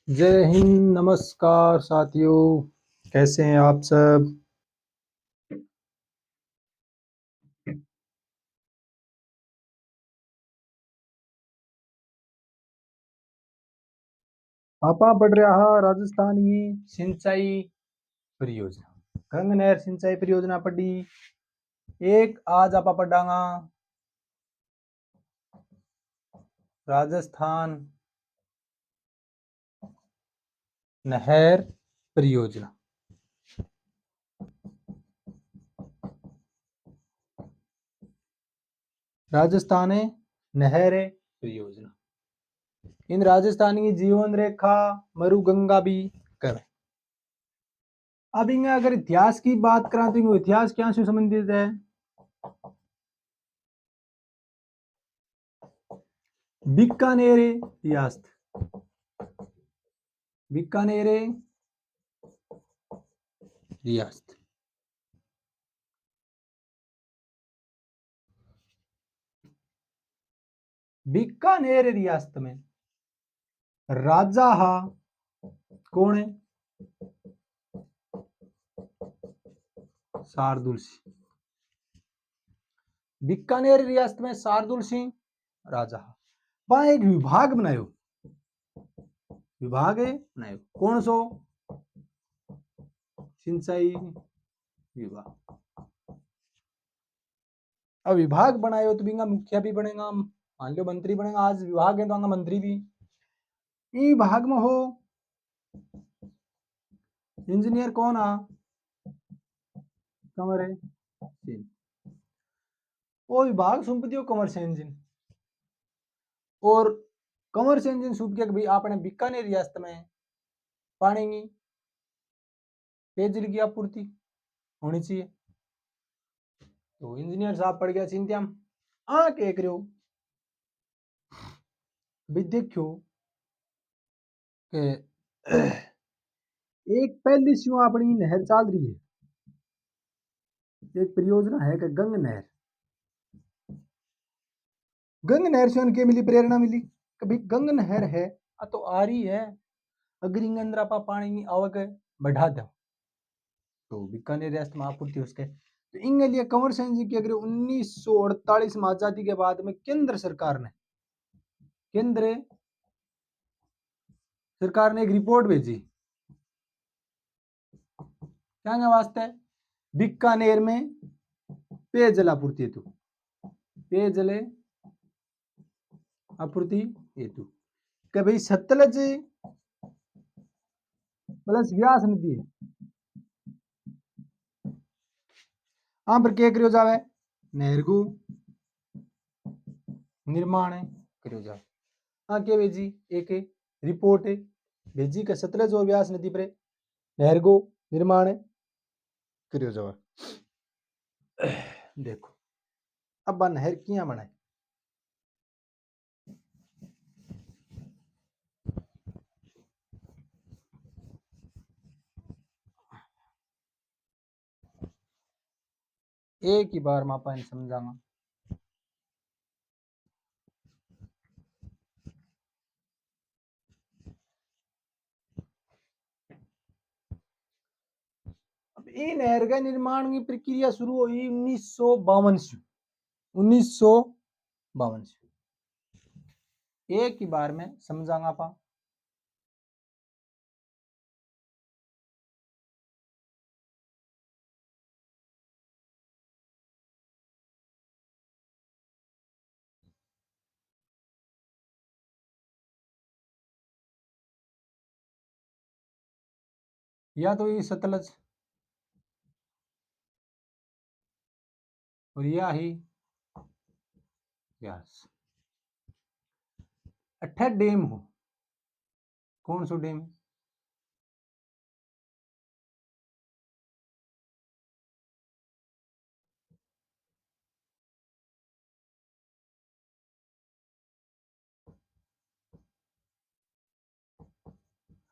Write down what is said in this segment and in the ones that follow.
जय हिंद, नमस्कार साथियों। कैसे हैं आप सब? आपा पढ़ रहा राजस्थानी सिंचाई परियोजना, गंग नहर सिंचाई परियोजना पढ़ी। एक आज आपा पढ़ांगा राजस्थान नहर परियोजना। राजस्थान नहर परियोजना इन राजस्थान की जीवन रेखा मरु गंगा भी कर। अब इनका अगर इतिहास की बात करा तो इतिहास क्या से संबंधित है? बीकानेर रियासत, बीकानेर रियासत। बीकानेर रियासत में राजा हा कौन है? शार्दुल सिंह। बीकानेर रियासत में शार्दुल सिंह राजा हा। वहां एक विभाग बनायो, विभाग है बनायो। कौन सो? सिंचाई विभाग। अब विभाग बनायो तो बिंगा मुखिया भी बनेगा, मान लो मंत्री बनेगा। आज विभाग है तो आंगा मंत्री भी। ई विभाग में हो इंजीनियर कौन आ? कंवर है सिंह। वो विभाग सौंप दियो कंवर सिंह जी। और कंवर सिंह जी सौंप के भाई आपने बीकानेर रियासत में पानी की पेयजल की आपूर्ति होनी चाहिए। तो इंजीनियर साहब पड़ गया चिंता में। आ के करो भी देखो कि एक पहली क्यों अपनी नहर चल रही है, एक परियोजना है कि गंग नहर। गंग नहर से उनके मिली प्रेरणा मिली कभी गंग नहर है तो आ रही है, अगर इंग अंदर आप पानी की आवक बढ़ा दो तो बीकानेर रियासत में आपूर्ति उसके। तो इंग लिए कंवर सिंह जी की अगर 1948 में आजादी के बाद में केंद्र सरकार ने एक रिपोर्ट भेजी क्या क्या वास्ते? बीकानेर में पेयजल आपूर्ति हेतु, पेयजल आपूर्ति हेतु कि भाई सतलज प्लस व्यास नदी है, वहां पर क्या करो जावे? नहर को निर्माण करो जावे। हाँ क्या भेजी? एक रिपोर्ट भेजी के सतलज और व्यास नदी पर नहर को निर्माण करो जावे। देखो अब नहर किया बनाए। एक ही बार मापा समझाऊंगा। अब ये नहर का निर्माण की प्रक्रिया शुरू हुई 1952 से। 1952 से एक ही बार में समझाऊंगा पा। या तो ये सतलज और या ही व्यास। अट्ठे डैम हो, कौन सो डैम?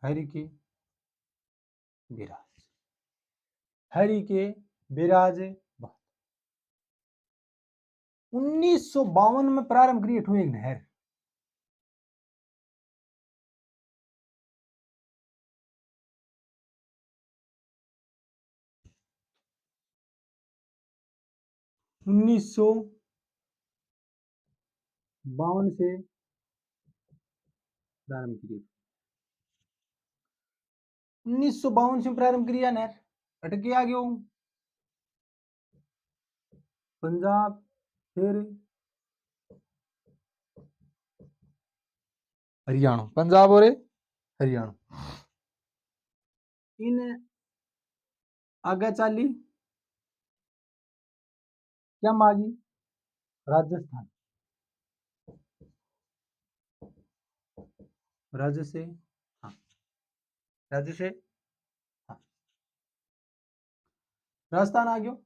हरि के बिराज, हरि के बिराज। 1952 में प्रारंभ क्रिएट हुई एक नहर। 1952 से प्रारंभ की। 1952 से प्रारंभ किया नहर अटके आ गयो पंजाब फिर हरियाणा, पंजाब और हरियाणा इन आगे चाली क्या मांगी राजस्थान, राज्य से हाँ राज्य से हाँ राजस्थान आ गयो।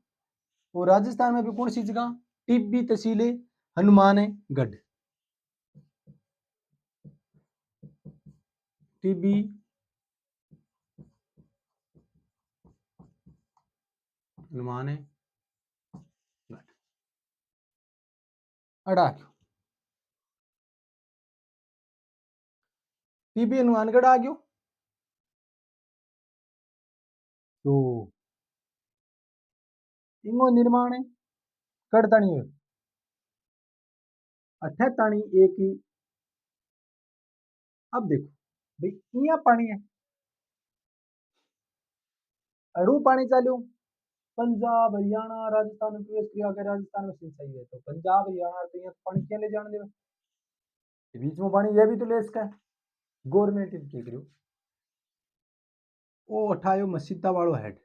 और राजस्थान में भी कौन सी जगह टिब्बी तहसील हनुमानगढ़, टिब्बी हनुमानगढ़ अड़ा गयो, टिब्बी हनुमानगढ़ आ गयो। तो इनको निर्माण करतानी है अठेतानी एक ही। अब देखो भाई यहाँ पानी है अड़ू पानी चालू पंजाब हरियाणा राजस्थान में प्रवेश किया अगर राजस्थान में सिंचाई है तो पंजाब हरियाणा तो यहाँ पानी क्या ले जाने देवे बीच में पानी ये भी तो ले इसका गवर्नमेंट की करो वो उठायो मसीता वालो हेड,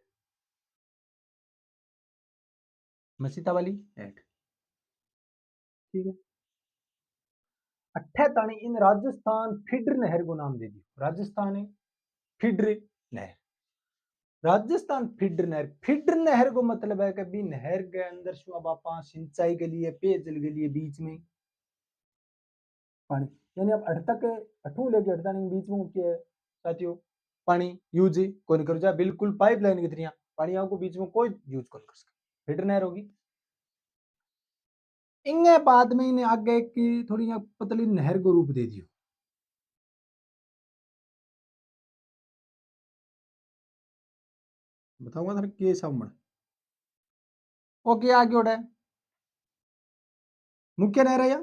मसीता वाली हेड ठीक है। अठेतानी इन राजस्थान फिड्र नहर को नाम दे दियो राजस्थान है फिड्र नहर, राजस्थान फिड्र नहर को मतलब है कि भी नहर के अंदर शु अब आप सिंचाई के लिए पेयजल के लिए बीच में पानी यानी अब अड़तक अठू लेके अड़तानी बीच में क्या है साथियों पानी यूज कौन कर जा बिल्कुल पाइपलाइन की तरह पानी आपको बीच में कोई यूज कौन कर सके फिड्र नहर होगी। इंगे बाद में इन्हें आगे की थोड़ी पतली नहर को रूप दे दियो, बताऊंगा सर के सब में ओके आगे उड़ा मुख्य नहर है या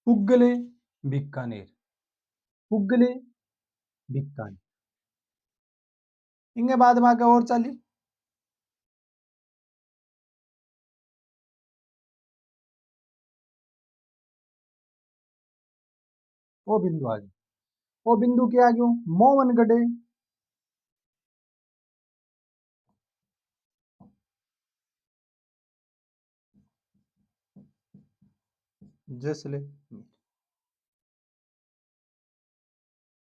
पुगले बीकानेर, पुगले बीकानेर इंगे बाद में आगे और चाली वो बिंदु आ गया वो बिंदु क्या आ गयो मोहनगढ़ जैसलमेर।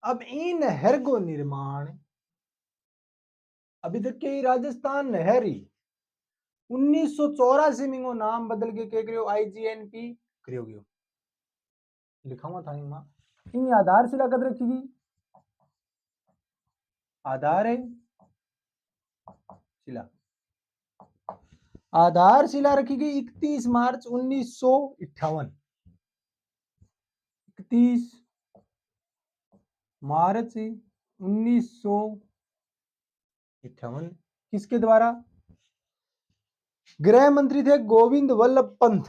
अब इन नहर को निर्माण अभी तक के राजस्थान नहर ही 1984 में वो नाम बदल के क्या करियो IGNP करियो गयो लिखा हुआ था इनमें इन आधारशिला कद रखी गई आधार है शिला आधारशिला रखी गई 31 मार्च 1958 31 मार्च 1958 किसके द्वारा गृह मंत्री थे गोविंद वल्लभ पंत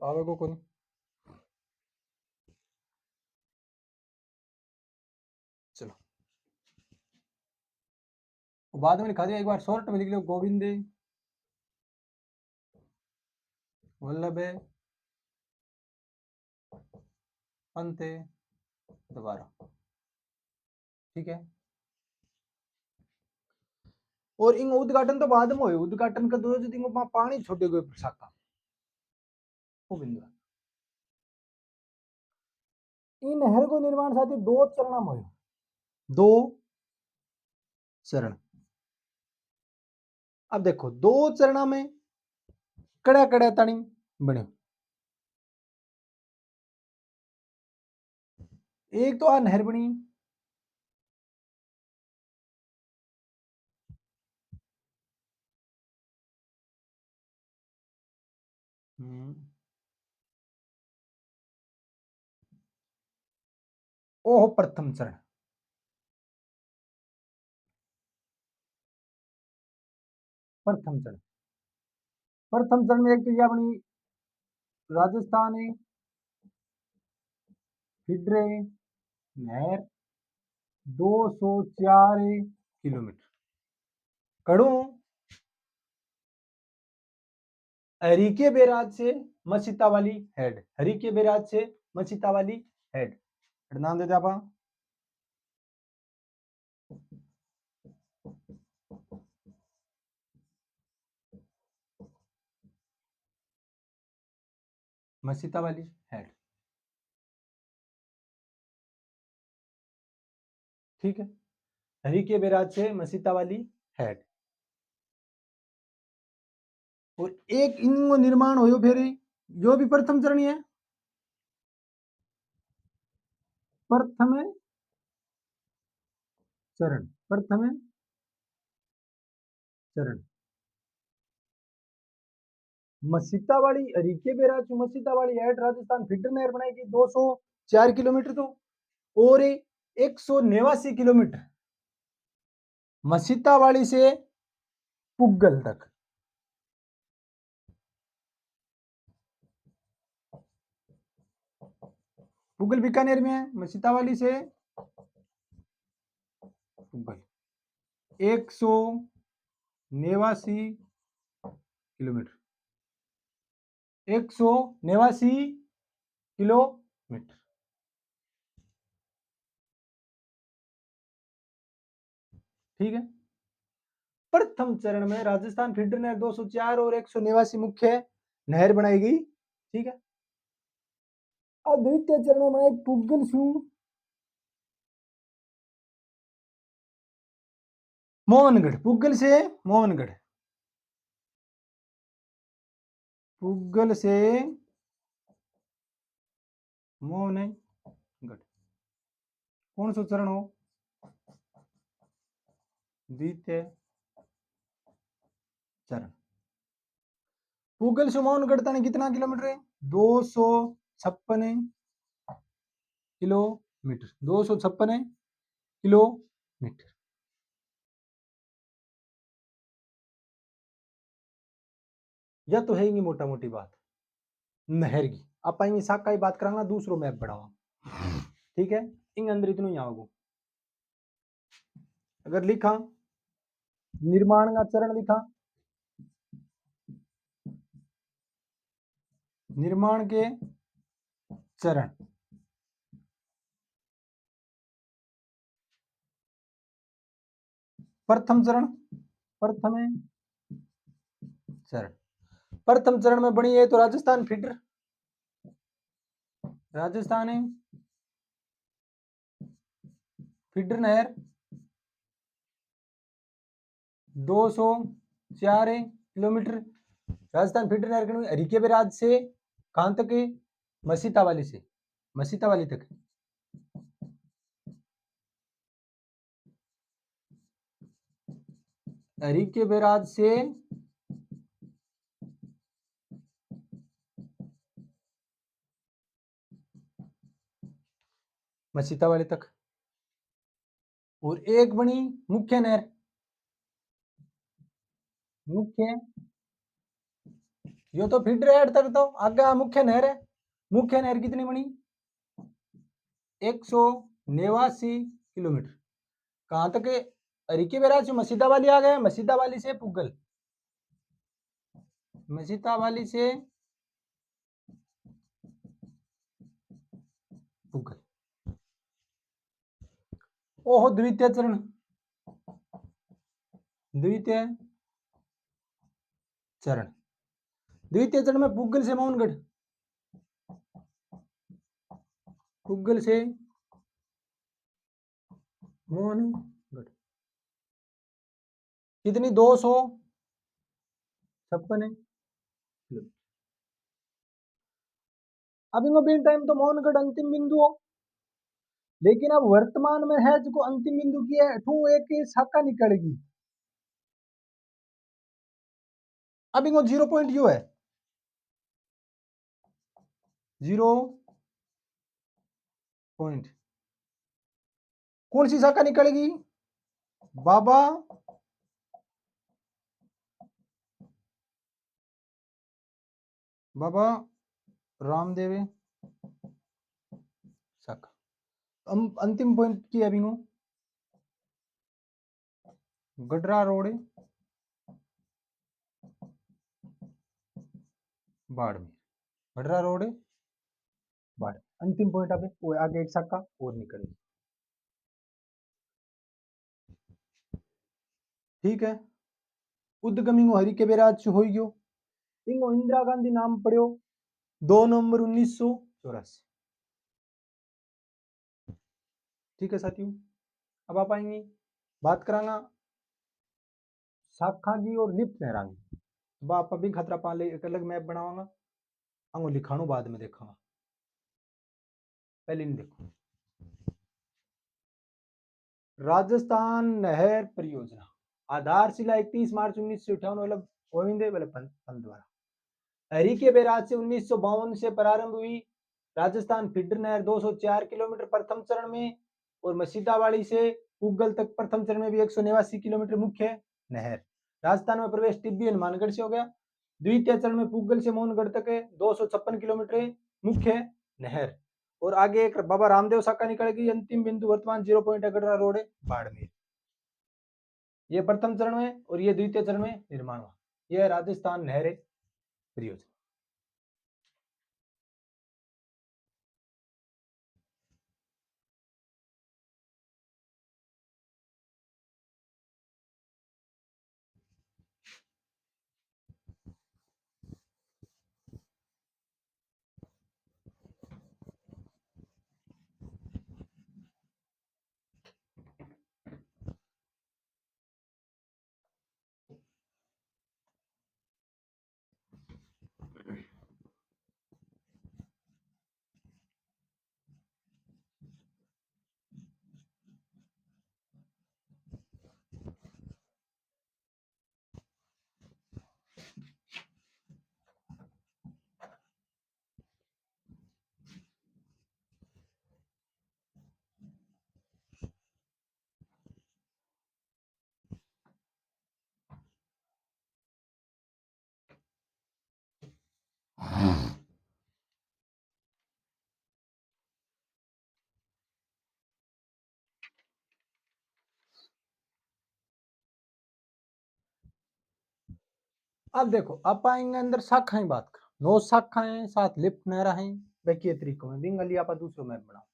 आवे को कौन चलो बाद में लिखा दिया एक बार शॉर्ट में लिख लो गोविंद वल्लभ पंत द्वारा ठीक है। और इन उद्घाटन तो बाद में हो उद्घाटन का दो दिन पानी छोटे गए शाखा वो बिंदु इन नहर को निर्माण साथी दो चरण में हो दो चरण। अब देखो दो चरण में कड़ा कड़ा तणी बने एक तो आ नहर बनी ओ प्रथम चरण प्रथम चरण। प्रथम चरण में एक तो ये अपनी राजस्थान है, फिडरे नहर 204 किलोमीटर। कड़ू हरीके बैराज से मसीता वाली हेड, हरीके बैराज से मसीता वाली हेड नाम देते आप। मसीता वाली हेड, ठीक है। हरीके बैराज से मसीता वाली हेड और एक इनको निर्माण हो फिर यो भी प्रथम चरण है। प्रथम चरण, प्रथम चरण मसीता वाली हरीके बैराज मसीता वाली हेड राजस्थान फिल्टर नहर बनाएगी 204 किलोमीटर तो, और 189 किलोमीटर मसीता वाली से पुगल तक। पुगल बीकानेर में है, मसीता वाली से पुगल 189 किलोमीटर, 189 किलोमीटर, ठीक है। प्रथम चरण में राजस्थान फीडर नहर 204 और 189 मुख्य नहर बनाई गई, ठीक है। अब द्वितीय चरण में बनाए पुगल सू मोहनगढ़, पुगल से मोहनगढ़, पुगल से मोहनगढ़ कौन सा चरण हो, द्वितीय चरण। पुगल से मोहनगढ़ तक कितना किलोमीटर है, 256 किलोमीटर, 256 किलोमीटर। यह तो है ही मोटा मोटी बात नहर की। आप आएंगे साका की बात करांगा दूसरो मैप बढ़ावा, ठीक है। इंग अंदर इतनु यहाँ को अगर लिखा निर्माण का चरण लिखा, निर्माण के चरण, प्रथम चरण, प्रथम चरण, प्रथम चरण में बनी है तो राजस्थान फीडर, राजस्थान फीडर नहर 204 किलोमीटर। राजस्थान फीडर नहर हरीके बैराज से कहां तक है, मसीता वाली से मसीता वाली तक, हरीके बैराज से मसीता वाली तक। और एक बनी मुख्य नहर, मुख्य यो तो फीडर हेड तक तो आगे मुख्य नहर है। मुख्य नहर कितनी बनी, 189 किलोमीटर। कहां तक है, हरीके बैराज से मसीदा वाली आ गया, मसीदा वाली से पुगल, मसीदा वाली से पुगल। ओहो द्वितीय चरण, द्वितीय चरण, द्वितीय चरण में पुगल से मोहनगढ़, पुगल से मोहनगढ़ कितनी 256 किलोमीटर। अब इनको बीन टाइम तो मोहनगढ़ अंतिम बिंदु हो, लेकिन अब वर्तमान में है जो अंतिम बिंदु की है ठू एक शाखा निकलेगी। अब इनको 0 पॉइंट यू है, 0 पॉइंट कौन सी शाखा निकलेगी, बाबा बाबा रामदेव शाखा। अंतिम पॉइंट की अभी हूँ गडरा रोड बाड़मेर। गडरा रोड बाड़ अंतिम पॉइंट अभी वो आगे एक शाखा और निकलेगी। ठीक है। उद्गमी हरि के बेराज हो गयो। इंगो इंदिरा गांधी नाम पड़ो 2 नवंबर 1984। ठीक है साथियों, अब आप आएंगे बात करांगा शाखा की और लिफ्ट नहरांगी। अब आप अभी खतरा पाले एक अलग मैप बनावांगा, अंगो लिखाणु बाद में देखांगा, पहले नहीं देखो। राजस्थान नहर परियोजना आधारशिला 31 मार्च 1958 मतलब गोविंदे वाले पंत द्वारा। हरि के बैराज से 1952 से प्रारंभ हुई राजस्थान फीडर नहर 204 किलोमीटर प्रथम चरण में और मसीदावाड़ी से पुगल तक प्रथम चरण में भी 189 किलोमीटर मुख्य नहर। राजस्थान में प्रवेश टिब्बी हनुमानगढ़ से हो गया। द्वितीय चरण में पुगल से मोहनगढ़ तक है 256 किलोमीटर मुख्य नहर। और आगे एक बाबा रामदेव शाखा निकलेगी। अंतिम बिंदु वर्तमान 0 पॉइंट अगड़ा रोड है बाड़मेर। ये प्रथम चरण में और ये द्वितीय चरण में निर्माण हुआ। यह राजस्थान नहर परियोजना। अब देखो आप आएंगे अंदर शाखाएं बात कर 9 शाखाएं 7 लिफ्ट नहरा हैं बाकी तरीकों में बिंगली आप दूसरों मैप बनाओ।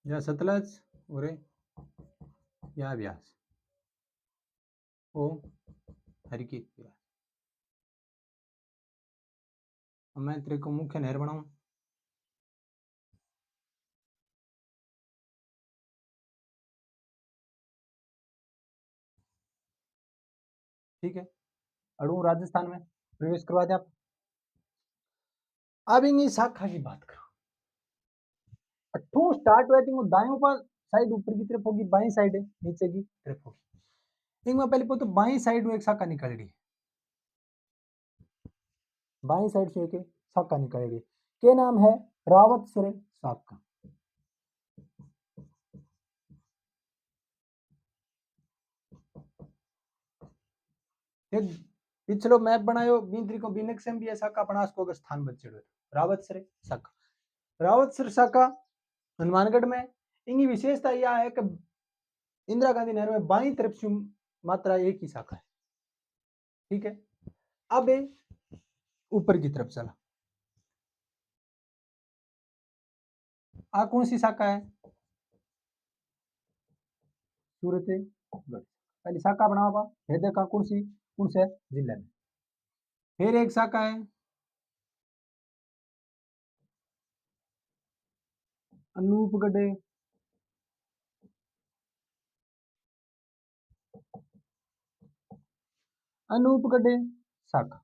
या सतलज और या व्यास ओ हरिकी। मैं तेरे को मुख्य नहर बनाऊं। ठीक है, अड़ू राजस्थान में प्रवेश करवा दे आप। अब इन शाखा की बात करो। अठू स्टार्ट हुआ थी दाएं ऊपर साइड ऊपर की तरफ होगी, बाई साइड है नीचे की तरफ होगी। इनमें पहले तो बाई साइड में एक शाखा निकल रही है, बाई साइड से एक शाखा निकलेगी। के नाम है रावत सरे शाखा। पिछलो मैप बनायो बिंद्री को बिनक्सम भी शाखा पनास को स्थान बचड़ो रावतसर शाखा। रावतसर शाखा हनुमानगढ़ में। इनकी विशेषता यह है कि इंदिरा गांधी नहर में बाई तरफ से मात्रा एक ही शाखा है। ठीक है, अब ऊपर की तरफ चला। आ कौन सी शाखा है? सूरतगढ़। पहली शाखा बनावा भेदे का कौन से जिले में। फिर एक शाखा है अनूपगढ़। अनूपगढ़ शाखा।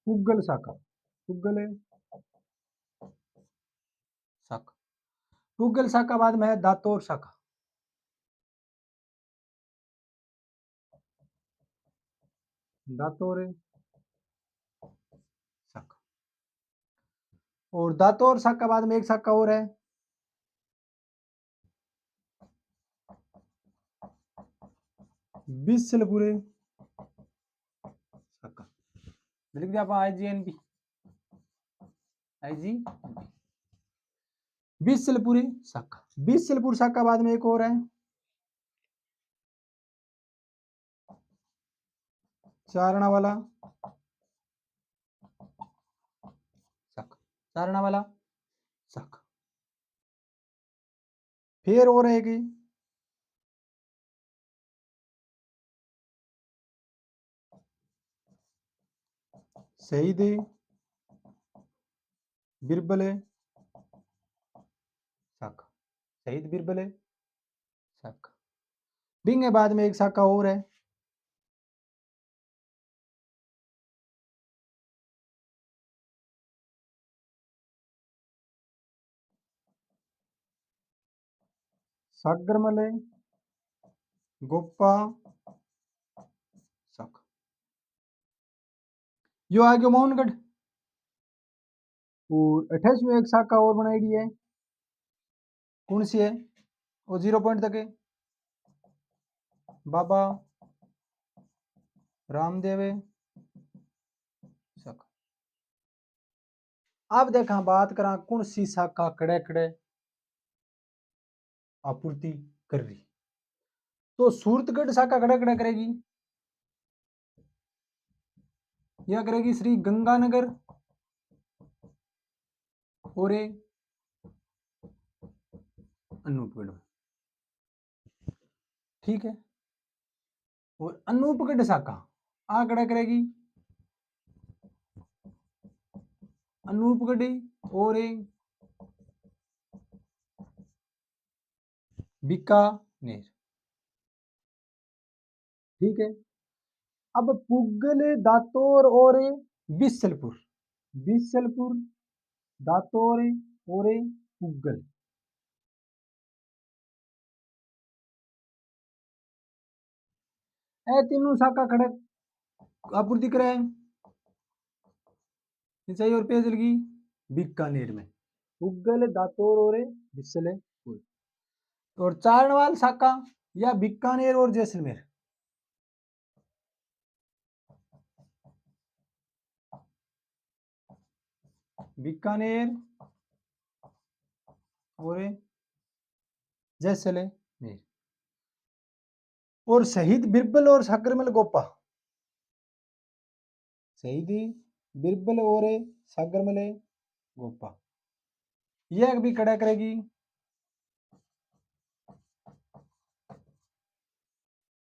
पुगल शाखा। पुगल शाखा। पुगल शाखा बाद में है दातोर शाखा। दातोर शाखा। और दातौर शाखा बाद में एक शाखा और है, बिसलपुरे शाखा, लिख दिया आप IGNP, IG बिसलपुरी शाखा। बिसलपुर शाखा बाद में एक और है, चारणा वाला शाखा, चारणा वाला शाखा। फिर और रहेगी शहीद बिरबले शाखा, शहीद बिरबले शाखा। बिंग के बाद में एक शाखा और है, सागरमले गोप्पा शाखा। यो आ गया मोहनगढ़। और 28वीं एक शाखा और बनाई दी है, कौन सी है, वो 0 पॉइंट तक है, बाबा रामदेव शाखा। अब देखा बात करा कौन सी शाखा कड़े कड़े आपूर्ति कर रही, तो सूरतगढ़ शाखा कड़े कड़े करेगी, यह करेगी श्री गंगानगर और अनूपगढ़, ठीक है। और अनूपगढ़ शाखा आंकड़ा करेगी अनूपगढ़ और बीकानेर, ठीक है। अब पुगल दातौर और बिसलपुर, बिसलपुर दातौर और पुगल, ए तीनों शाखा खड़क आपूर्ति करे सिंचाई और पेयजल की बीकानेर में, पुगल दातौर और बिसलपुर। और चारणवाल शाखा या बीकानेर और जैसलमेर, बीकानेर और जैसलमेर। और शहीद बिरबल और सागरमल गोपा, शहीद बिरबल और सागरमल गोपा, यह भी खड़ा करेगी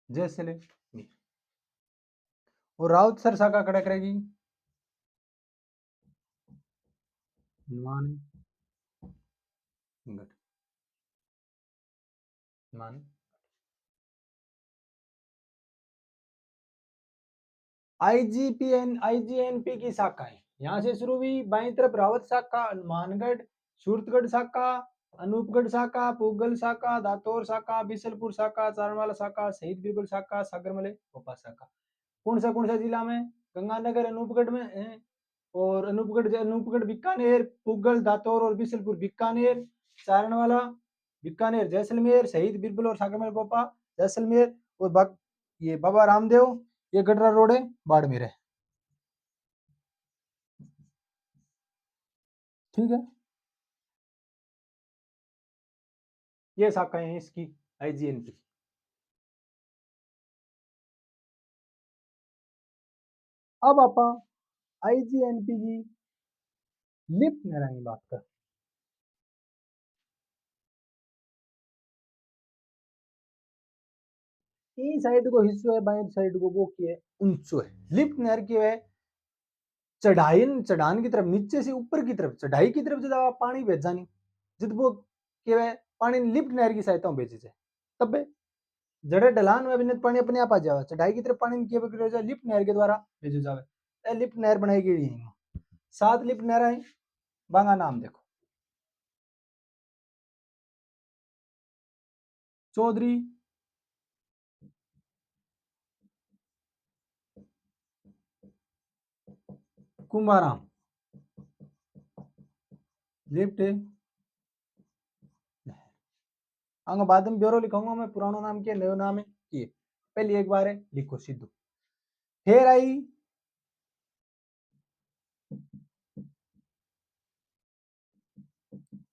जैसलमेर। और राउतसर शाखा खड़ा करेगी हनुमानगढ़, मान आईजीएनपी की शाखाएं यहां से शुरू हुई, बाईं तरफ रावत शाखा, हनुमानगढ़, सूरतगढ़ शाखा, अनूपगढ़ शाखा, पूगल शाखा, दातौर शाखा, बिसलपुर शाखा, चारणवाला शाखा, शहीद बिरबल शाखा, सागरमले गोपा शाखा। कौन सा जिला में, गंगानगर अनूपगढ़ में है। और अनूपगढ़ बीकानेर, पुगल दातौर और बिसलपुर बीकानेर, चारणवाला बीकानेर, जैसलमेर, शहीद बिरबल और सागरमल गोपा जैसलमेर, और ये बाबा रामदेव ये गडरा रोड है बाड़मेर है, ठीक है। ये शाखाएं हैं इसकी आईजीएनपी। अब आप आईजीएनपी की लिफ्ट नहर की बात कर, ई साइड को हिस्सो है, बाएं साइड को वो की है ऊंचो है। लिफ्ट नहर की है चढ़ाई चढ़ान की तरफ, नीचे से ऊपर की तरफ, चढ़ाई की तरफ जब पानी भेजा नहीं जित वो के पानी लिफ्ट नहर की सहायता भेजे जाए, तब जड़े ढलान में भी पानी अपने आप आ जावे, चढ़ाई की तरफ पानी की लिफ्ट नहर के द्वारा भेजो जावे। लिफ्ट नहर बनाई गई है, 7 लिफ्ट नहर है, बांगा नाम देखो, चौधरी, कुंभाराम, लिफ्ट आगे बाद में ब्योरो लिखूंगा मैं, पुरानो नाम क्या नयो नाम है ये, पहली एक बार है लिखो सीधो। फिर आई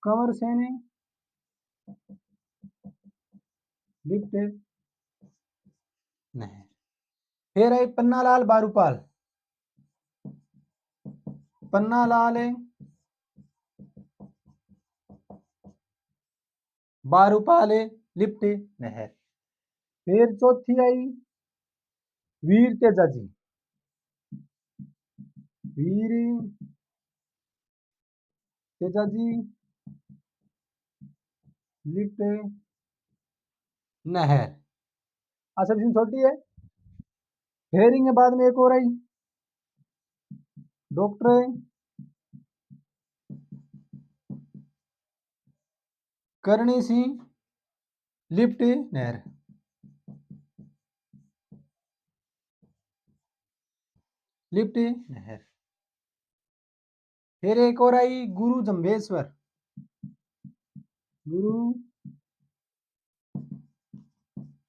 कंवर सेन लिफ्ट नहीं। फिर आई पन्नालाल बारूपाल, पन्नालाल बारूपाल लिफ्ट नहर। फिर चौथी आई वीर तेजाजी, वीर तेजाजी लिफ्ट नहर। सब छोटी है। फिर बाद में एक और आई डॉक्टर करणी सिंह लिफ्ट नहर, लिफ्ट नहर। फिर एक और आई गुरु जम्भेश्वर, गुरु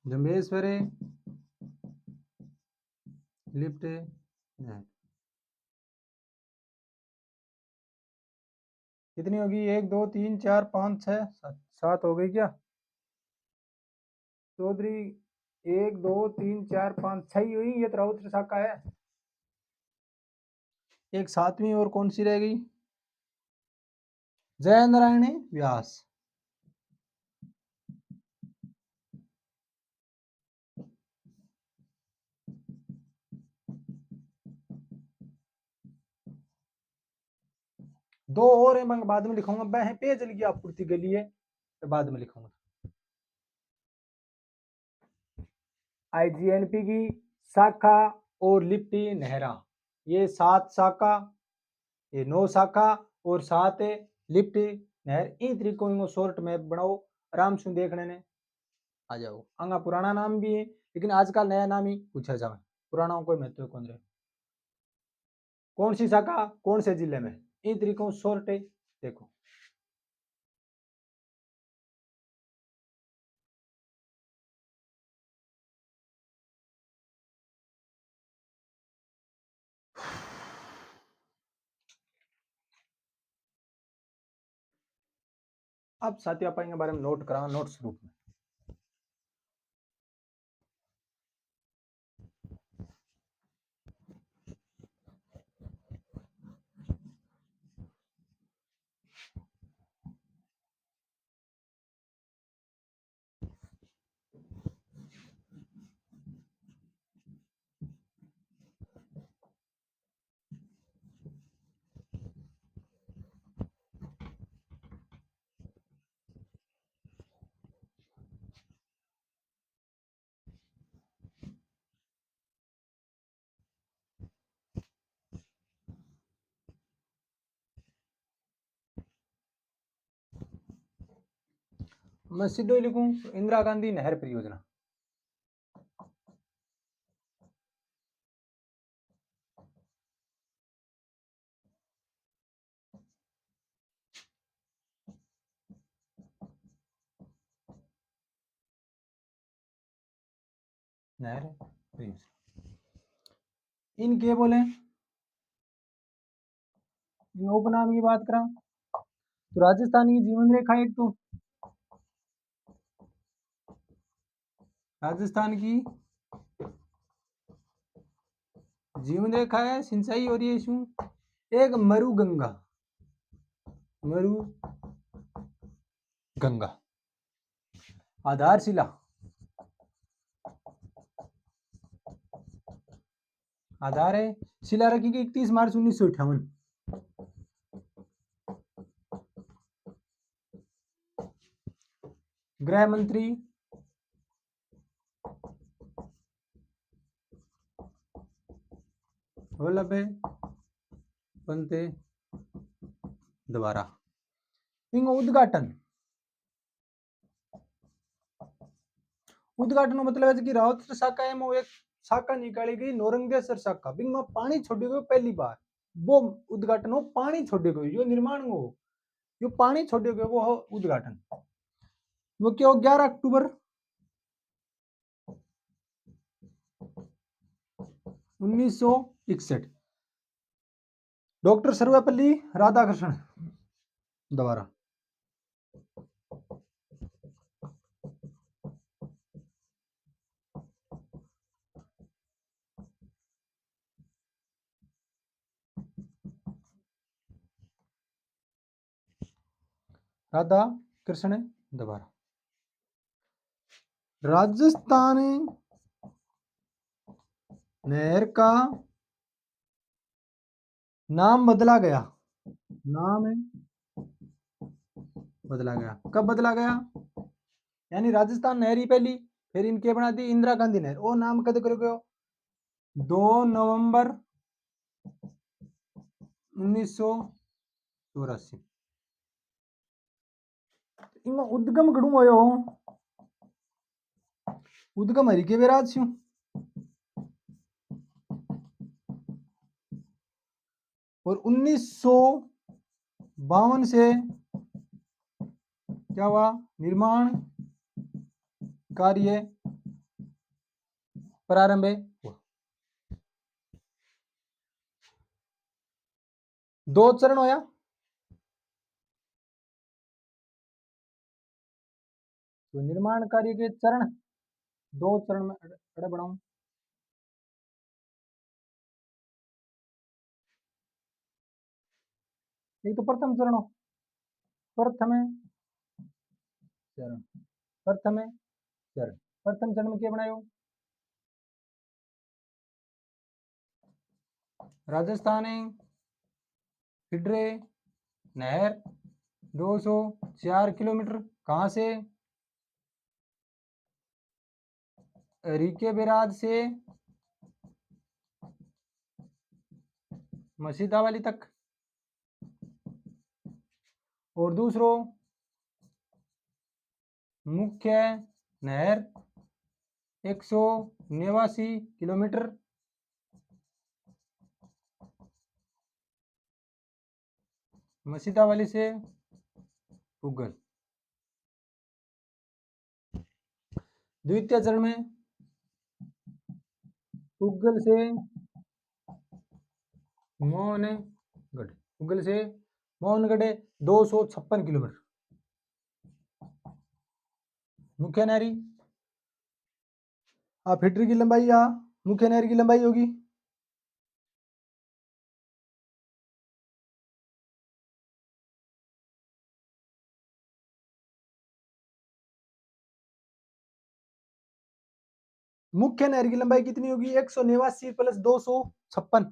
जम्भेश्वर लिफ्ट नहर। कितनी होगी? 1 2 3 4 5 6 7, 7 हो गई क्या चौधरी? 1 2 3 4 5 6 ही हुई, ये तो रौद्र शाखा है। एक सातवीं और कौन सी रह गई? जय नारायण व्यास, दो और है मैं बाद में लिखूंगा, मैं पेयजल की आपूर्ति के लिए तो बाद में लिखूंगा। आईजीएनपी की शाखा और लिप्टी नहरा, ये 7 शाखा, ये 9 शाखा और 7 लिप्टी नहर। इन तरीकों को शॉर्ट मैप बनाओ, आराम से देखने ने आ जाओ। आंगा पुराना नाम भी है लेकिन आजकल नया नाम ही पूछा जाए, पुराना कोई महत्व कौन रहे। कौन सी शाखा कौन से जिले में, इन तरीकों शॉर्ट देखो। अब साथी आप के बारे में नोट करा, नोट्स रूप में। मैं सीधो ही लिखूं इंदिरा गांधी नहर परियोजना। नहर परियोजना इनके बोले, इन उपनाम की बात करा तो राजस्थान की जीवन रेखा एक तो, राजस्थान की जीवन रेखा है सिंचाई और ये इशू। एक मरु गंगा, मरु गंगा। आधारशिला, आधार है शिला रखी गई 31 मार्च 1958। गृह मंत्री वल्लभ पंत द्वारा। उद्घाटन, उद्घाटन मतलब है कि राउत शाखा में एक शाखा निकाली गई नौरंगेश्वर शाखा, बिंग में पानी छोड़ी गई पहली बार, वो उद्घाटन हो पानी छोड़ी गई जो निर्माण हो यो पानी छोड़ो गयो वो हो उद्घाटन। वो क्या हो 11 अक्टूबर 1961। डॉक्टर सर्वपल्ली राधाकृष्णन द्वारा। राधा कृष्ण द्वारा। राजस्थान नहर का नाम बदला गया। नाम बदला गया। कब बदला गया? यानी राजस्थान नहर ही पहली, फिर इनके बना दी इंदिरा गांधी नहर। वो नाम कद कर 2 नवंबर 1984। इनमें उद्गम कड़ू हो उद्गम हरि के विराज छू। और 1952 से क्या हुआ? निर्माण कार्य प्रारंभ हुआ। 2 चरण होया। तो निर्माण कार्य के चरण 2 चरण में अड़े बढ़ाऊं। एक तो प्रथम चरण हो, प्रथम चरण, प्रथम चरण। प्रथम चरण में क्या बनायो? राजस्थान फिडरे नहर 204 किलोमीटर कहां से? रीके बिराज से मसीदावाली तक। और दूसरो मुख्य नहर 189 किलोमीटर मसीदावाली से पुगल। द्वितीय चरण में पुगल से मोहनगढ़, पुगल से मोहनगढ़ 256 किलोमीटर। मुख्य नहरी फिटरी की लंबाई या मुख्य नहर की लंबाई होगी मुख्य नहर की लंबाई कितनी होगी? 189 प्लस 256।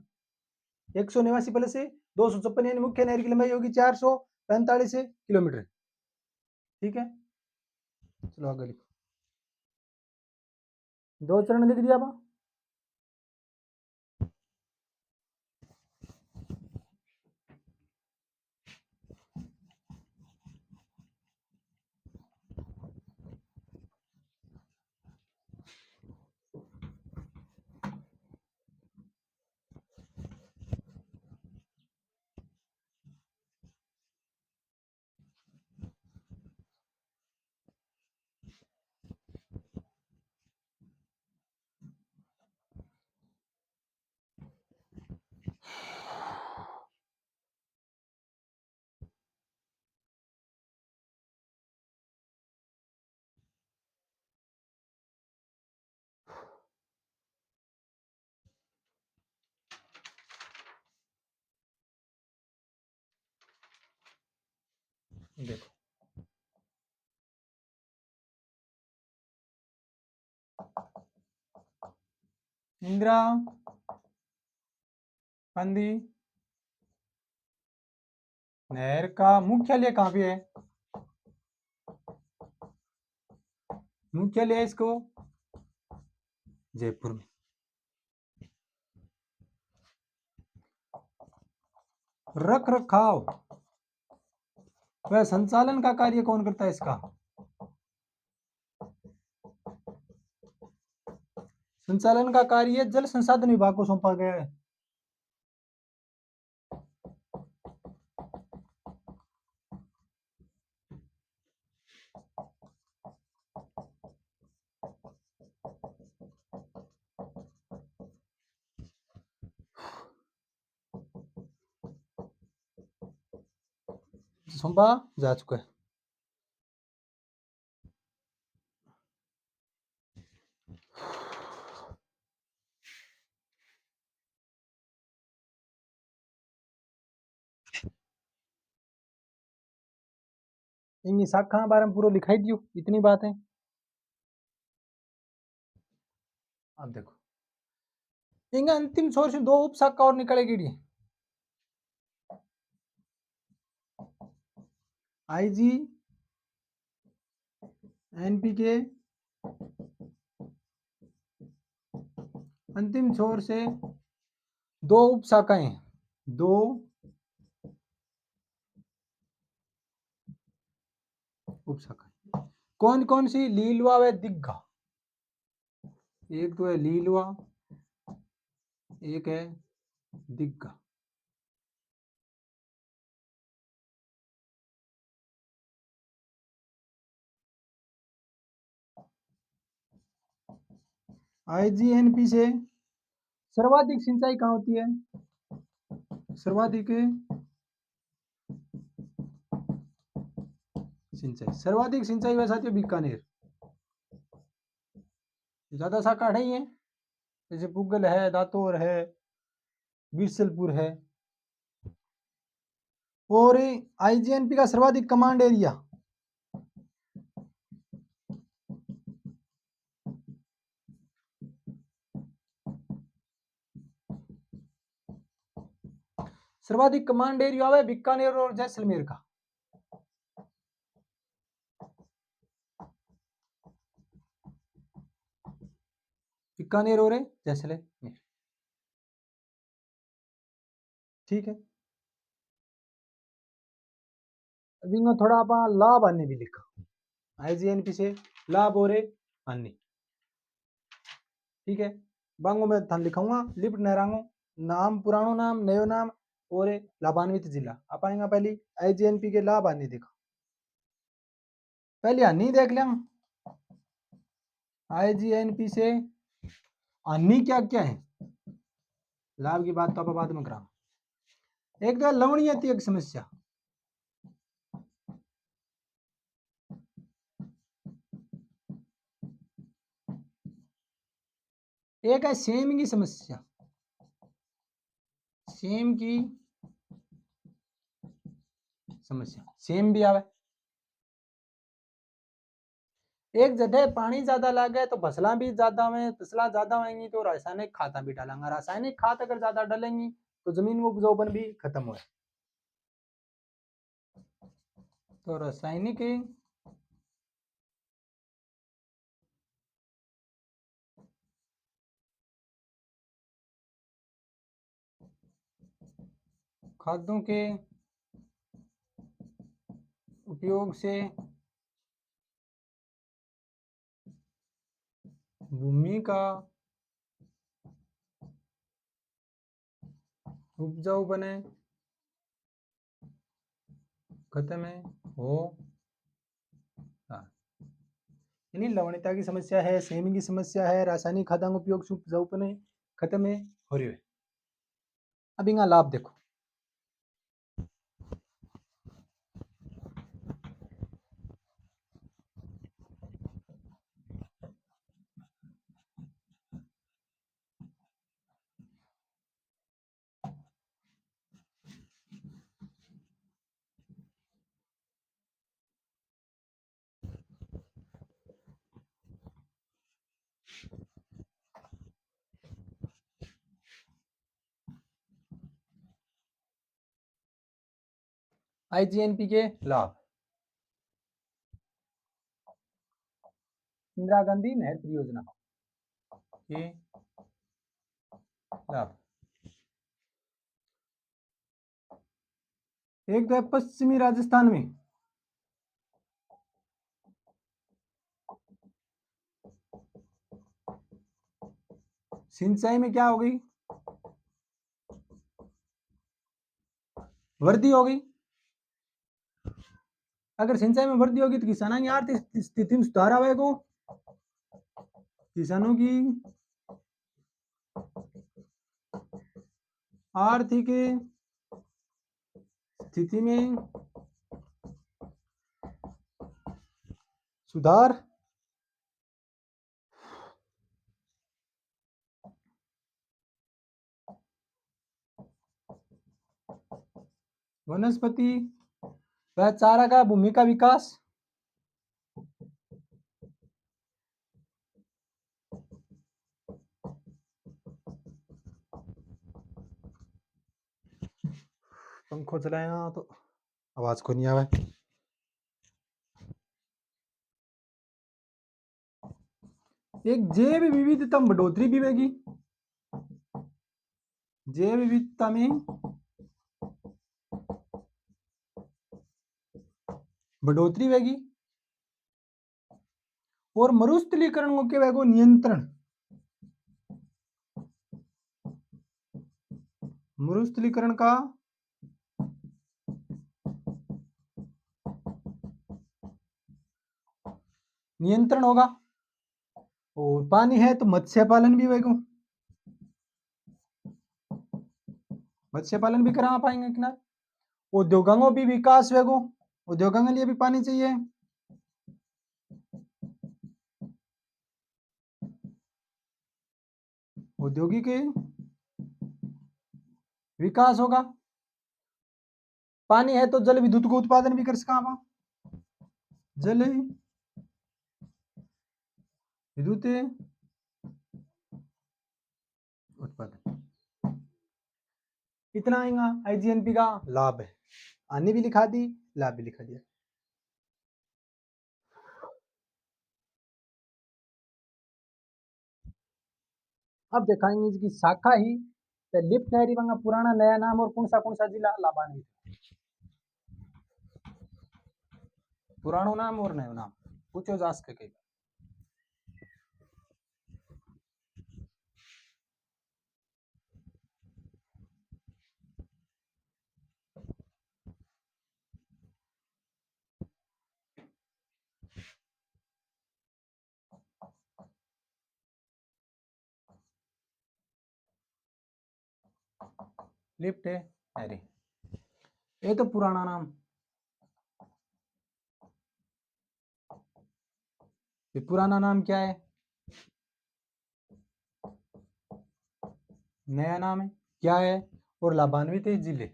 189 प्लस 256 यानी मुख्य नहर की लंबाई होगी 445 किलोमीटर। ठीक है, चलो आगे लिखो। 2 चरण लिख दिया। देखो इंदिरा गांधी नहर का मुख्यालय कहां पे है? मुख्यालय है इसको जयपुर में। रख रखाव वह संचालन का कार्य कौन करता है इसका? संचालन का कार्य जल संसाधन विभाग को सौंपा गया है। सौंपा जा चुका है। इन शाखा बारे में पूरा लिखाई दियो, इतनी बात है। अब देखो इंगा अंतिम छोर से 2 उप शाखा और निकलेगी। आईजी एनपीके अंतिम छोर से 2 उप शाखाएं, 2 उप शाखाएं कौन कौन सी? लीलुआ व दिग्गा। एक तो है लीलुआ, एक है दिग्गा। आईजीएनपी से सर्वाधिक सिंचाई कहाँ होती है? सर्वाधिक सिंचाई वह साथियों बीकानेर। ज्यादा शाखा नहीं है, जैसे पुगल है, दातोर है, बीरसलपुर है। और आईजीएनपी का सर्वाधिक कमांड एरिया है बीकानेर और जैसलमेर का। बीकानेर और जैसलमेर, ठीक है। अभी थोड़ा आप लाभ आने भी लिखा, आईजीएनपी से लाभ और हानि, ठीक है। बांगो में थान लिखाऊंगा लिप्ट नहरांगो नाम, पुरानो नाम, नयो नाम और लाभान्वित जिला। आप आएगा पहली आईजीएनपी के लाभ हानि देखो, पहले हानि देख लिया। आईजीएनपी से हानि क्या क्या है, लाभ की बात तो आप बाद में करा। एक तो लवणीयता एक समस्या, एक है सेम की समस्या, सेम की समस्या, सेम भी आवे। एक जगह पानी ज्यादा लगे तो फसला भी ज्यादा हुए, फसला ज्यादा होंगी तो रासायनिक खाद भी डालेंगे, रासायनिक खाद अगर ज्यादा डालेंगी तो जमीन में उपजाऊपन भी खत्म हुआ। तो रासायनिक खादों के उपयोग से भूमि का उपजाऊ बने खत्म है हो। यानी लवणता की समस्या है, सेमी की समस्या है, रासायनिक खादों का उपयोग से उपजाऊ बने खत्म है हो रही है। अब इनका लाभ देखो, आईजीएनपी के लाभ, इंदिरा गांधी नहर परियोजना के लाभ। एक तो है पश्चिमी राजस्थान में सिंचाई में क्या हो गई, वृद्धि हो गई। अगर सिंचाई में वृद्धि होगी तो किसानों की आर्थिक स्थिति में सुधार आएगा, किसानों की आर्थिक स्थिति में सुधार, वनस्पति व चारा का भूमि का विकास, पंखो चलाया तो आवाज को नहीं आवे। एक जैव विविधता में बढ़ोतरी भी होगी, जैव विविधता में बढ़ोतरी होगी, और मरुस्थलीकरण के वेगो नियंत्रण, मरुस्थलीकरण का नियंत्रण होगा। और पानी है तो मत्स्य पालन भी होगा, मत्स्य पालन भी करा पाएंगे किनारे। उद्योगों भी विकास होगा, उद्योगों के लिए भी पानी चाहिए। औद्योगिक विकास होगा। पानी है तो जल विद्युत का उत्पादन भी कर सका, जल विद्युत उत्पादन। इतना आएगा आईजीएनपी का लाभ है, हानि भी लिखा दी, लाभ भी लिखा दिया। अब दिखाएंगे इसकी शाखा ही तो लिफ्ट नहरी का पुराना नया नाम और कौन सा जिला लाभान्वित, पुरानो नाम और नयो नाम पूछो जा सके कई। लिफ्ट है नहरी, ये तो पुराना नाम, ये पुराना नाम क्या है, नया नाम है क्या है, और लाभान्वित है जिले।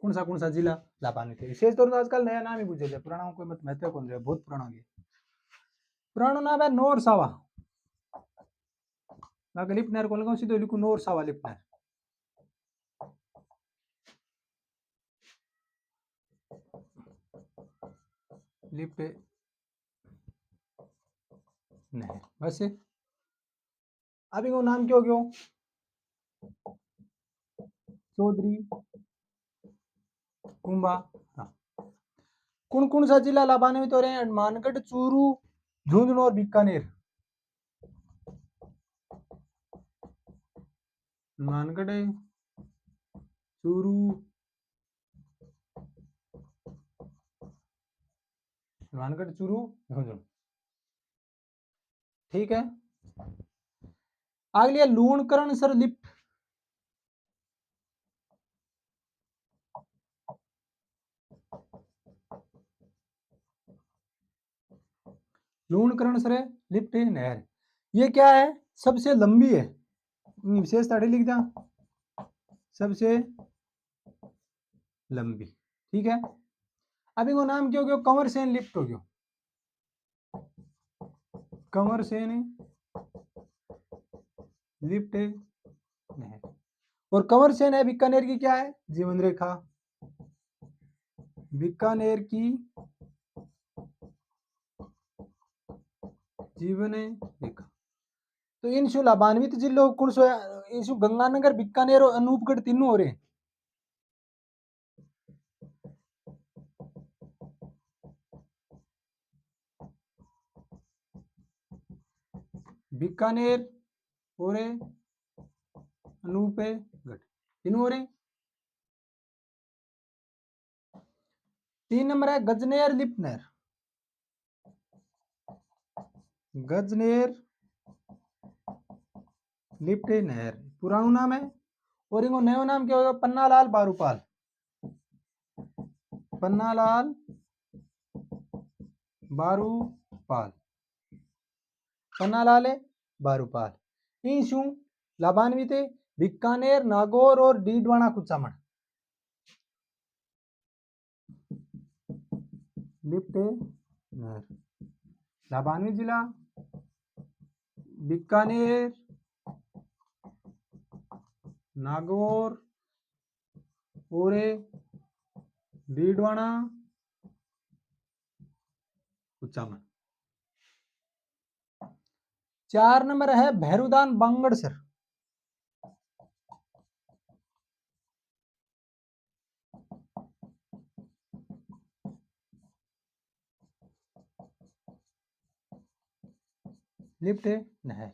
कौन सा जिला लाभान्वित है। विशेष तौर पर आजकल नया नाम ही पूछे जाए, पुराना कोई मत महत्व कौन है, बहुत पुराना गया। पुराना नाम है नोर सावा, लिफ्ट नहर को लगाओ सीधे लिखो नोर सावा लिफ्ट नहर। लिफ्ट नहर बस। अब इनको नाम क्यों क्यों चौधरी कुंभा। हाँ। कौन सा जिला लाभान्वित हो रहे हैं, मानगढ़, चूरू, झुंझुनू और बीकानेर। मानगढ़, चूरू, मानगढ़, चूरू, झुंझुनू। ठीक है। अगली है Lunkaran sir lift, Lunkaran sir lift नहर, ये क्या है, सबसे लंबी है, विशेषता लिख दिया, सबसे लंबी। ठीक है। अब इनको नाम क्यों क्यों कंवर सेन लिफ्ट हो गयो, कंवर सेन लिफ्ट नहर। और कंवर सेन है बीकानेर की क्या है, जीवन रेखा, बीकानेर की जीवन रेखा। तो इन शु लाभान्वित जिलों कौन सो इन शु गंगानगर, बीकानेर और अनूपगढ़ तीनों हो रहे हैं। बीकानेर हो रहे, अनूपगढ़ तीनों हो रहे। 3 नंबर है गजनेर लिफ्ट नहर, गजनेर लिफ्ट नहर पुराना नाम है, और इनको नयो नाम क्या होगा? पन्नालाल बारूपाल। पन्नालाल बारूपाल। पन्नालाल बारूपाल। इन शू लाभान्वित बीकानेर, नागौर और डीडवाना कुचामन। लिफ्ट लाभान्वित जिला बीकानेर, नागौर और डीडवाना कुचामन। 4 नंबर है भैरुदान बांगड़सर। लिफ्ट नहर।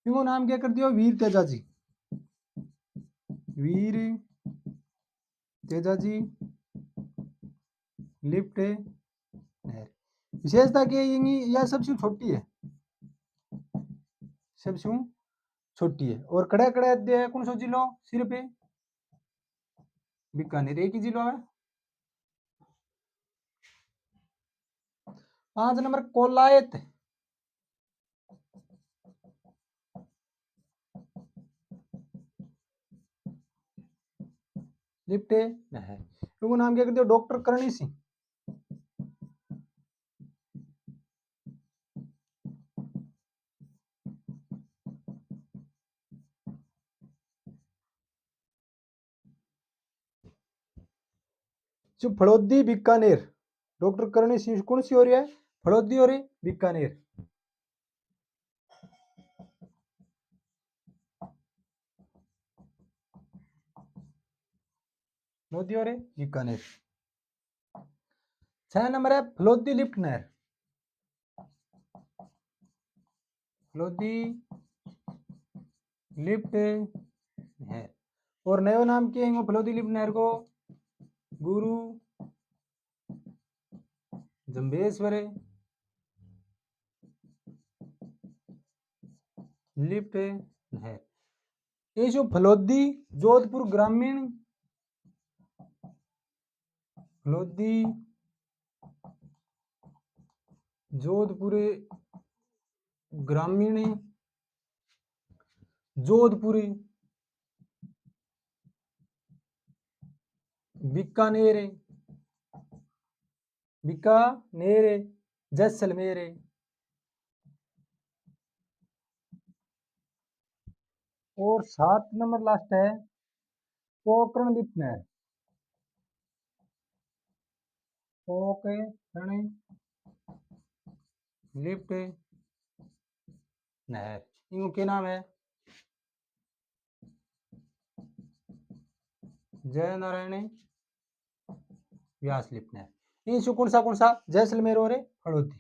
इनको नाम क्या कर दिया? वीर तेजाजी। वीर तेजाजी लिफ्ट नहर। विशेषता क्या है? यह सबसे छोटी है, सबसे छोटी है। और कड़े कड़े अध्याय कौन सा जिलो? सिर्फ बीकानेर एक ही जिलो है। 5 नंबर कोलायत। लिफ्ट नहर। इनको नाम क्या कर दिया? डॉक्टर करणी सिंह। जो फड़ौदी बीकानेर, डॉक्टर करणी सिंह कौन सी हो रही है? फड़ौदी हो रही बीकानेर। फड़ौदी हो रही बीकानेर। 6 नंबर है फलोदी लिफ्ट नहर। फलोदी लिफ्ट नहर। और नयो नाम क्या है फलोदी लिफ्ट नहर को? गुरु जम्बेश्वर लिफ्ट नहर। ये जो फलोदी जोधपुर ग्रामीण, फलोदी जोधपुर ग्रामीण, जोधपुरी बीकानेर, बीकानेर जैसलमेर। और 7 नंबर लास्ट है पोकरण लिफ्ट नहर। पोकरण लिफ्ट नहर। इनको क्या नाम है? जय नारायण व्यास लिफ्ट नहर। इन कौन सा जैसलमेर और हड़ौती।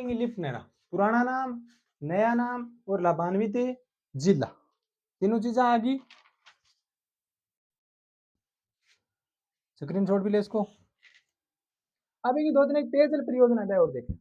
लिफ्ट नहर पुराना नाम, नया नाम और लाभान्वित जिला, तीनों चीजें आ गई। स्क्रीनशॉट भी ले इसको। अभी की 2 दिन एक पेयजल परियोजना है और देखें।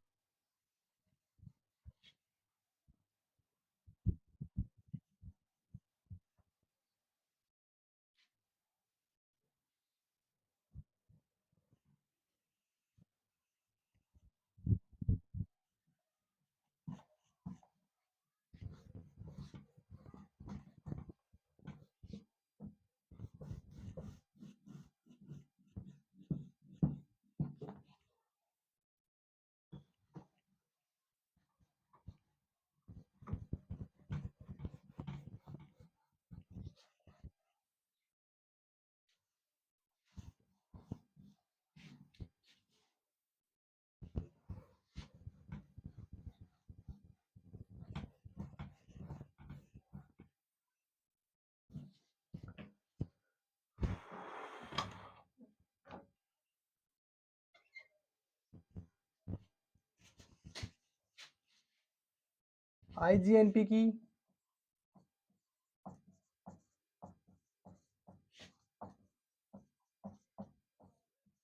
आईजीएनपी की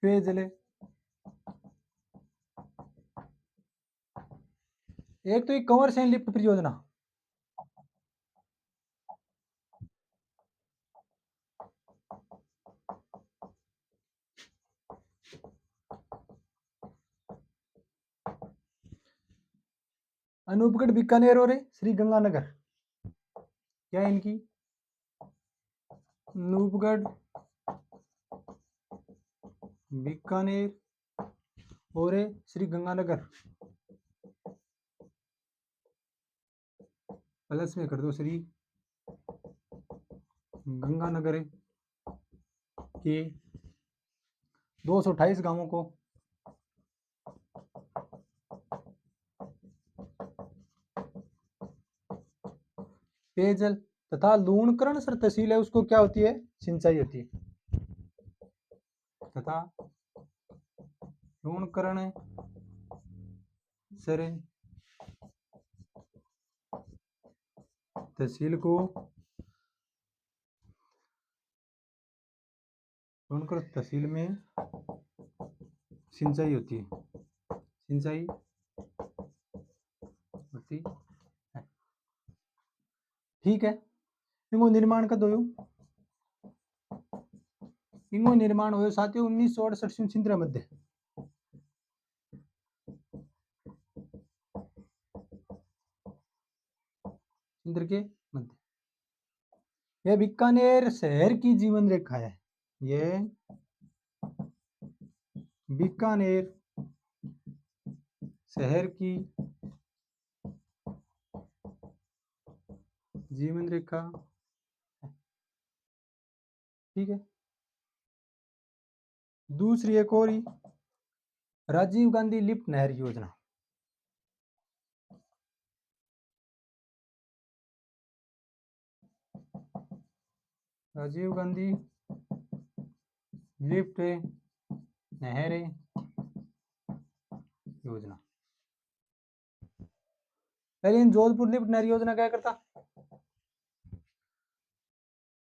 पेयजल एक तो एक कंवर सेन लिफ्ट परियोजना, अनूपगढ़ बीकानेर और श्री गंगानगर, क्या है इनकी? अनूपगढ़ बीकानेर और श्री गंगानगर, प्लस में कर दो श्री गंगानगर के 228 गांवों को पेयजल तथा लूणकरण सर तहसील है उसको क्या होती है? सिंचाई होती है, तथा लूणकरण सर तहसील को लूणकरण तहसील में सिंचाई होती है, सिंचाई होती है। ठीक है, इनको निर्माण कद हो? इनको निर्माण हो साथियों 1968 छिंद्र मध्य, छिंद्र के मध्य। यह बीकानेर शहर की जीवन रेखा है, यह बीकानेर शहर की जीवन रेखा, ठीक है। दूसरी एक और ही, राजीव गांधी लिफ्ट नहर योजना, राजीव गांधी लिफ्ट नहर योजना। पहले जोधपुर लिफ्ट नहर योजना क्या करता?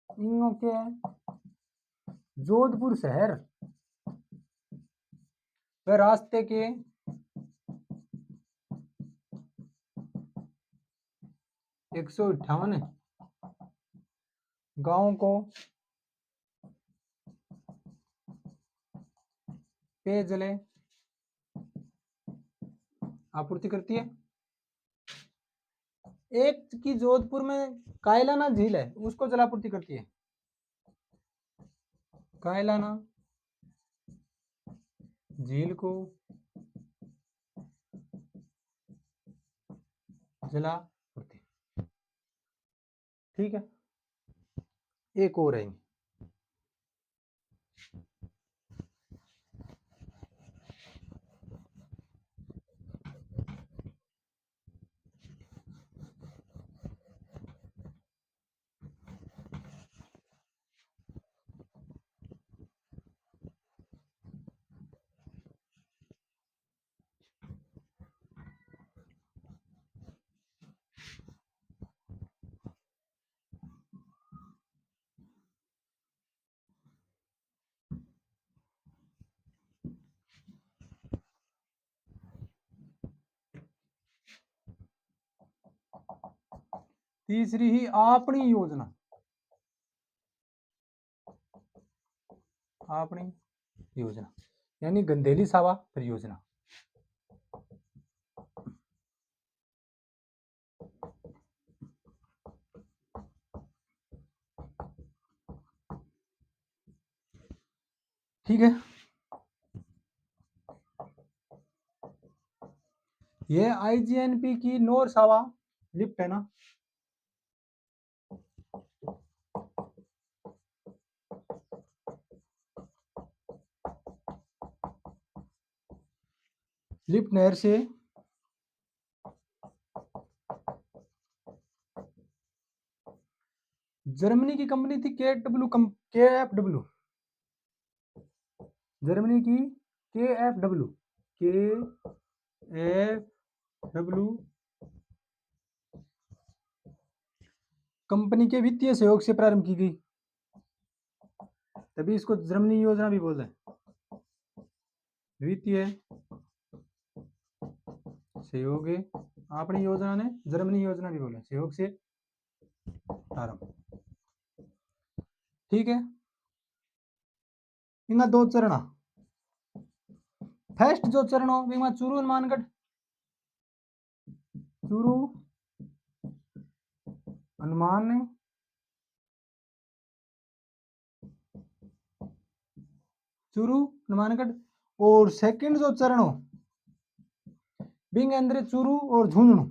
इन के जोधपुर शहर व रास्ते के 158 गांवों को पेयजल आपूर्ति करती है। एक की जोधपुर में कायलाना झील है उसको जलापूर्ति करती है, कायलाना झील को जलापूर्ति, ठीक है। एक और है, तीसरी ही आपनी योजना, आपनी योजना यानी गंदेली सावा परियोजना, ठीक है। ये आईजीएनपी की नोर सावा लिफ्ट है ना, लिफ्ट नहर से जर्मनी की कंपनी थी KFW, जर्मनी की KFW कंपनी के वित्तीय सहयोग से प्रारंभ की गई, तभी इसको जर्मनी योजना भी बोलते हैं, वित्तीय सहयोग अपनी योजना ने जर्मनी योजना भी बोले, सहयोग से प्रारंभ। ठीक है, इनका दो चरण, फर्स्ट जो चरण हो विमा चूरू हनुमानगढ़, चूरू हनुमान चूरू हनुमानगढ़, और सेकंड जो चरण हो बिंग अंदर चूरू और झुंझुनू,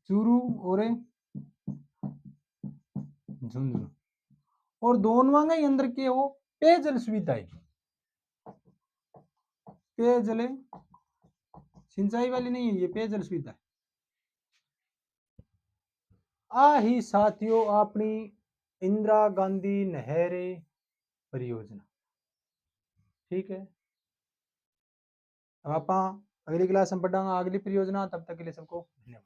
चूरू और झुंझुनू, और दोनों के अंदर के वो पेयजल सुविधा है, पेयजल सिंचाई वाली नहीं है, ये पेयजल सुविधा है। आ ही साथियों अपनी इंदिरा गांधी नहर परियोजना। ठीक है, अब आप अगली क्लास में पढ़ांगा अगली परियोजना, तब तक के लिए सबको धन्यवाद।